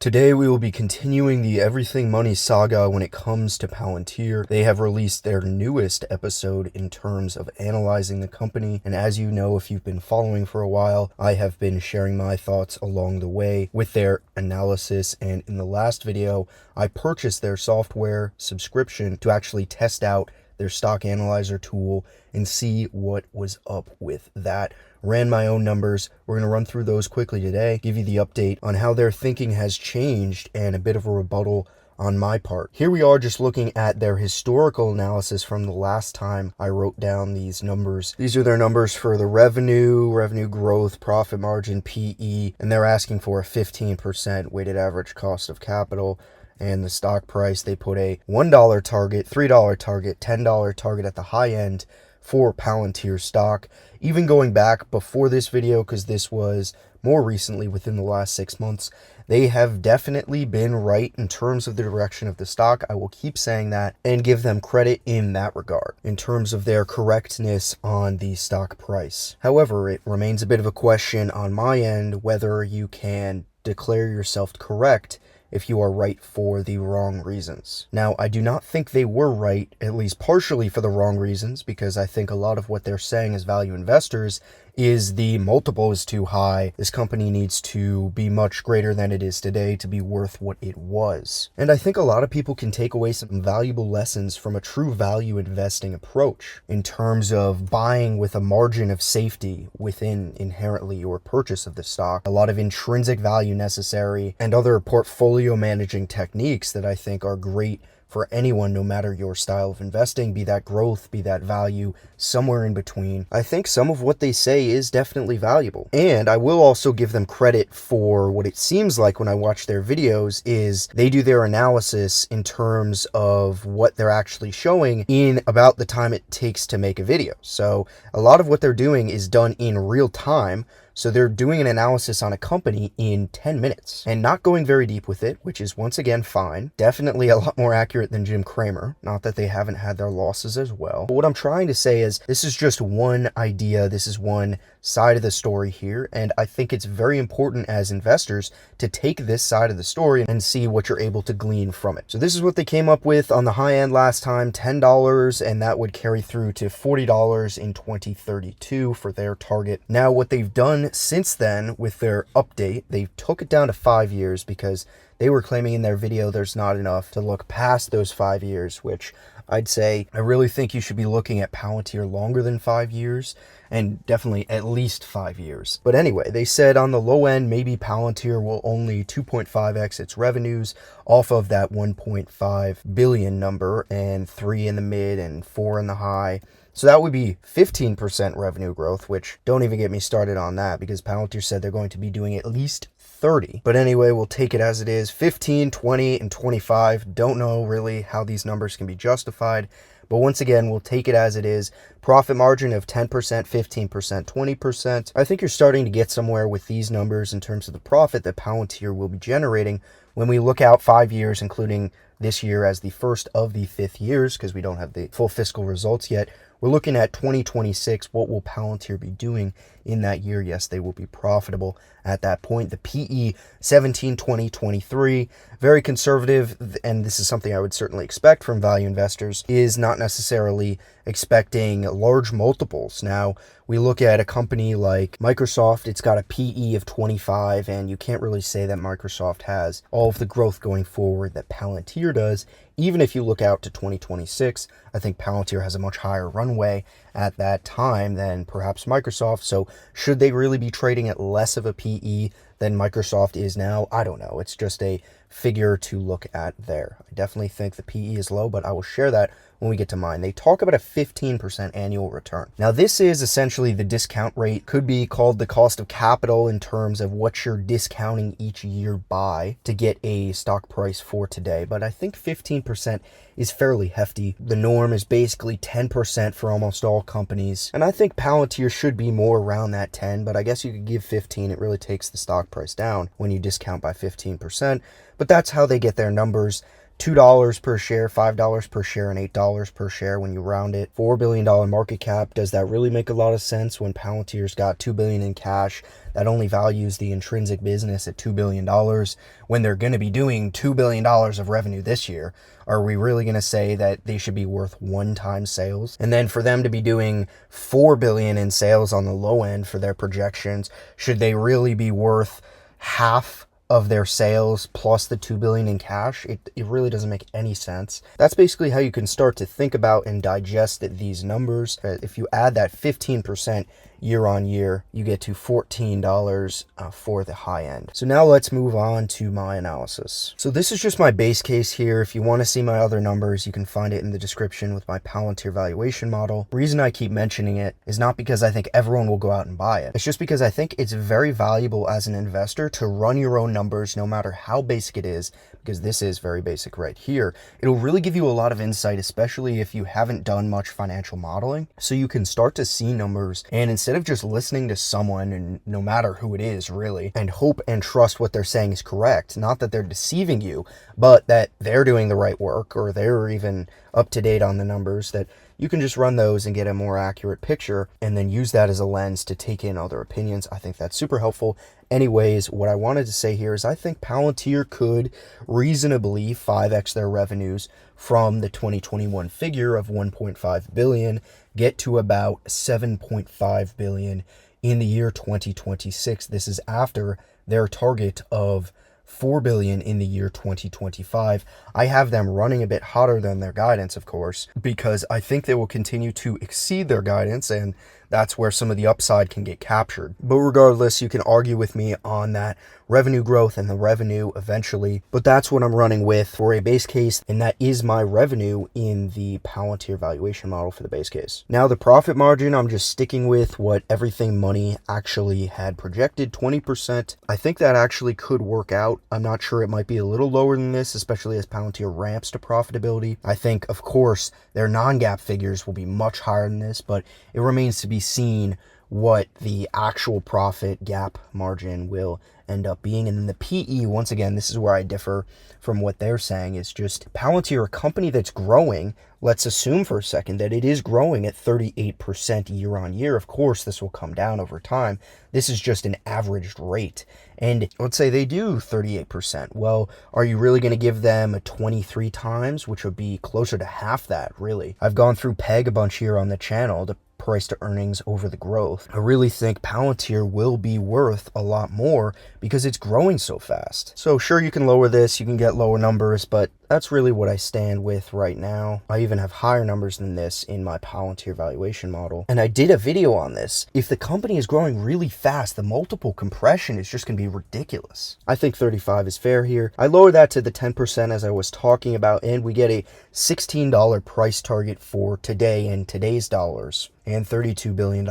Today we will be continuing the Everything Money saga when it comes to Palantir. They have released their newest episode in terms of analyzing the company, and as you know, if you've been following for a while, I have been sharing my thoughts along the way with their analysis, and in the last video, I purchased their software subscription to actually test out their stock analyzer tool and see what was up with that. Ran my own numbers. We're going to run through those quickly today, give you the update on how their thinking has changed and a bit of a rebuttal on my part. Here we are just looking at their historical analysis from the last time I wrote down these numbers. These are their numbers for the revenue growth, profit margin, PE, and they're asking for a 15% weighted average cost of capital. And the stock price, they put a $1 target, $3 target, $10 target at the high end for Palantir stock. Even going back before this video, because this was more recently within the last 6 months, they have definitely been right in terms of the direction of the stock. I will keep saying that and give them credit in that regard, in terms of their correctness on the stock price. However, it remains a bit of a question on my end whether you can declare yourself correct if you are right for the wrong reasons. Now, I do not think they were right, at least partially for the wrong reasons, because I think a lot of what they're saying as value investors is the multiple is too high. This company needs to be much greater than it is today to be worth what it was. And I think a lot of people can take away some valuable lessons from a true value investing approach in terms of buying with a margin of safety within inherently your purchase of the stock, a lot of intrinsic value necessary, and other portfolio managing techniques that I think are great for anyone, no matter your style of investing, be that growth, be that value, somewhere in between. I think some of what they say is definitely valuable. And I will also give them credit for what it seems like when I watch their videos is they do their analysis in terms of what they're actually showing in about the time it takes to make a video. So a lot of what they're doing is done in real time. So they're doing an analysis on a company in 10 minutes and not going very deep with it, which is once again fine. Definitely a lot more accurate than Jim Cramer. Not that they haven't had their losses as well. But what I'm trying to say is this is just one idea. This is one side of the story here. And I think it's very important as investors to take this side of the story and see what you're able to glean from it. So this is what they came up with on the high end last time, $10, and that would carry through to $40 in 2032 for their target. Now what they've done since then with their update, they took it down to 5 years because they were claiming in their video there's not enough to look past those 5 years, which I'd say I really think you should be looking at Palantir longer than 5 years and definitely at least 5 years. But anyway, they said on the low end, maybe Palantir will only 2.5x its revenues off of that 1.5 billion number and 3 in the mid and 4 in the high. So that would be 15% revenue growth, which don't even get me started on that because Palantir said they're going to be doing at least 30. But anyway, we'll take it as it is. 15, 20, and 25. Don't know really how these numbers can be justified. But once again, we'll take it as it is. Profit margin of 10%, 15%, 20%. I think you're starting to get somewhere with these numbers in terms of the profit that Palantir will be generating when we look out 5 years, including this year as the first of the 5th years, because we don't have the full fiscal results yet. We're looking at 2026. What will Palantir be doing in that year? Yes, they will be profitable at that point. The PE 17, 20, 23, very conservative, and this is something I would certainly expect from value investors, is not necessarily expecting large multiples. Now, we look at a company like Microsoft, it's got a PE of 25, and you can't really say that Microsoft has all of the growth going forward that Palantir does. Even if you look out to 2026, I think Palantir has a much higher runway at that time than perhaps Microsoft. So should they really be trading at less of a PE than Microsoft is now? I don't know. It's just a figure to look at there. I definitely think the PE is low, but I will share that when we get to mine. They talk about a 15% annual return. Now, this is essentially the discount rate, could be called the cost of capital in terms of what you're discounting each year by to get a stock price for today. But I think 15% is fairly hefty. The norm is basically 10% for almost all companies. And I think Palantir should be more around that 10, but I guess you could give 15. It really takes the stock price down when you discount by 15%. But that's how they get their numbers. $2 per share, $5 per share, and $8 per share when you round it. $4 billion market cap. Does that really make a lot of sense when Palantir's got $2 billion in cash? That only values the intrinsic business at $2 billion when they're going to be doing $2 billion of revenue this year. Are we really going to say that they should be worth 1x sales? And then for them to be doing $4 billion in sales on the low end for their projections, should they really be worth half of their sales plus the $2 billion in cash? It really doesn't make any sense. That's basically how you can start to think about and digest these numbers. If you add that 15% year on year, you get to $14 for the high end. So now let's move on to my analysis. So this is just my base case here. If you want to see my other numbers, you can find it in the description with my Palantir valuation model. The reason I keep mentioning it is not because I think everyone will go out and buy it. It's just because I think it's very valuable as an investor to run your own numbers, no matter how basic it is, because this is very basic right here. It'll really give you a lot of insight, especially if you haven't done much financial modeling. So you can start to see numbers, and instead of just listening to someone, and no matter who it is really, and hope and trust what they're saying is correct, not that they're deceiving you, but that they're doing the right work or they're even up to date on the numbers, that you can just run those and get a more accurate picture and then use that as a lens to take in other opinions. I think that's super helpful. Anyways, what I wanted to say here is I think Palantir could reasonably 5x their revenues from the 2021 figure of 1.5 billion, get to about 7.5 billion in the year 2026. This is after their target of 4 billion in the year 2025. I have them running a bit hotter than their guidance, of course, because I think they will continue to exceed their guidance, and that's where some of the upside can get captured. But regardless, you can argue with me on that revenue growth and the revenue eventually, but that's what I'm running with for a base case, and that is my revenue in the Palantir valuation model for the base case. Now the profit margin, I'm just sticking with what Everything Money actually had projected, 20%. I think that actually could work out. I'm not sure, it might be a little lower than this, especially as Palantir ramps to profitability. I think, of course, their non-GAAP figures will be much higher than this, but it remains to be seen what the actual profit gap margin will end up being. And then the PE, once again, this is where I differ from what they're saying, is just Palantir, a company that's growing. Let's assume for a second that it is growing at 38% year on year. Of course, this will come down over time. This is just an averaged rate. And let's say they do 38%. Well, are you really going to give them a 23 times, which would be closer to half that, really? I've gone through PEG a bunch here on the channel, the price to earnings over the growth. I really think Palantir will be worth a lot more because it's growing so fast. So sure, you can lower this, you can get lower numbers, but that's really what I stand with right now. I even have higher numbers than this in my Palantir valuation model. And I did a video on this. If the company is growing really fast, the multiple compression is just going to be ridiculous. I think 35 is fair here. I lowered that to the 10% as I was talking about, and we get a $16 price target for today in today's dollars, and $32 billion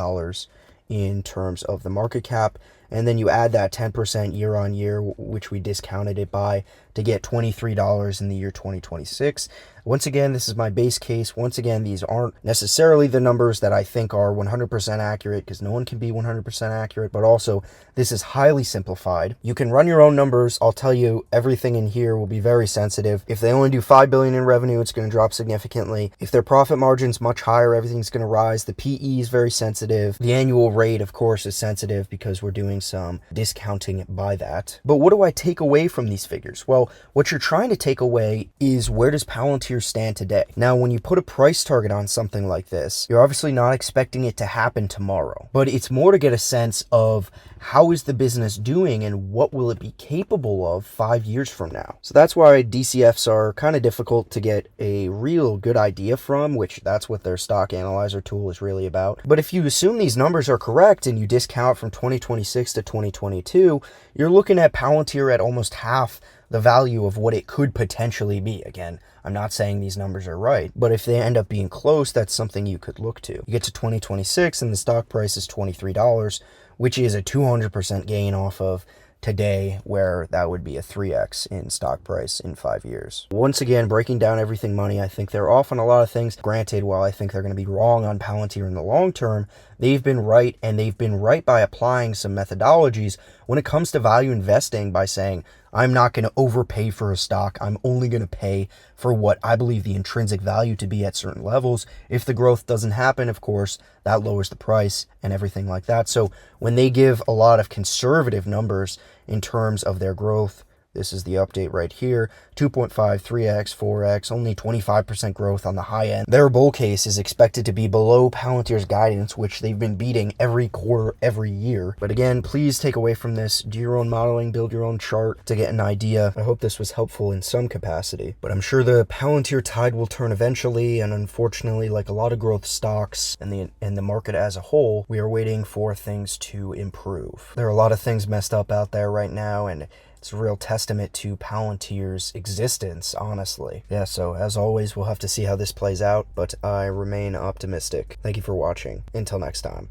in terms of the market cap. And then you add that 10% year on year, which we discounted it by, to get $23 in the year 2026. Once again, this is my base case. Once again, these aren't necessarily the numbers that I think are 100% accurate, because no one can be 100% accurate, but also this is highly simplified. You can run your own numbers. I'll tell you, everything in here will be very sensitive. If they only do 5 billion in revenue, it's going to drop significantly. If their profit margin's much higher, everything's going to rise. The PE is very sensitive. The annual rate, of course, is sensitive because we're doing some discounting by that. But what do I take away from these figures? Well, what you're trying to take away is, where does Palantir stand today? Now, when you put a price target on something like this, you're obviously not expecting it to happen tomorrow, but it's more to get a sense of how is the business doing and what will it be capable of 5 years from now. So that's why DCFs are kind of difficult to get a real good idea from, which that's what their stock analyzer tool is really about. But if you assume these numbers are correct and you discount from 2026 to 2022, you're looking at Palantir at almost half the value of what it could potentially be. Again, I'm not saying these numbers are right, but if they end up being close, that's something you could look to. You get to 2026 and the stock price is $23, which is a 200% gain off of today, where that would be a 3x in stock price in 5 years. Once again, breaking down Everything Money, I think they're off on a lot of things. Granted, while I think they're going to be wrong on Palantir in the long term, they've been right, and they've been right by applying some methodologies when it comes to value investing, by saying, I'm not going to overpay for a stock, I'm only going to pay for what I believe the intrinsic value to be at certain levels. If the growth doesn't happen, of course, that lowers the price and everything like that. So when they give a lot of conservative numbers in terms of their growth, this is the update right here, 2.5, 3x, 4x, only 25% growth on the high end. Their bull case is expected to be below Palantir's guidance, which they've been beating every quarter, every year. But again, please take away from this, do your own modeling, build your own chart to get an idea. I hope this was helpful in some capacity. But I'm sure the Palantir tide will turn eventually, and unfortunately, like a lot of growth stocks and the market as a whole, we are waiting for things to improve. There are a lot of things messed up out there right now, and it's a real testament to Palantir's existence, honestly. Yeah, so as always, we'll have to see how this plays out, but I remain optimistic. Thank you for watching. Until next time.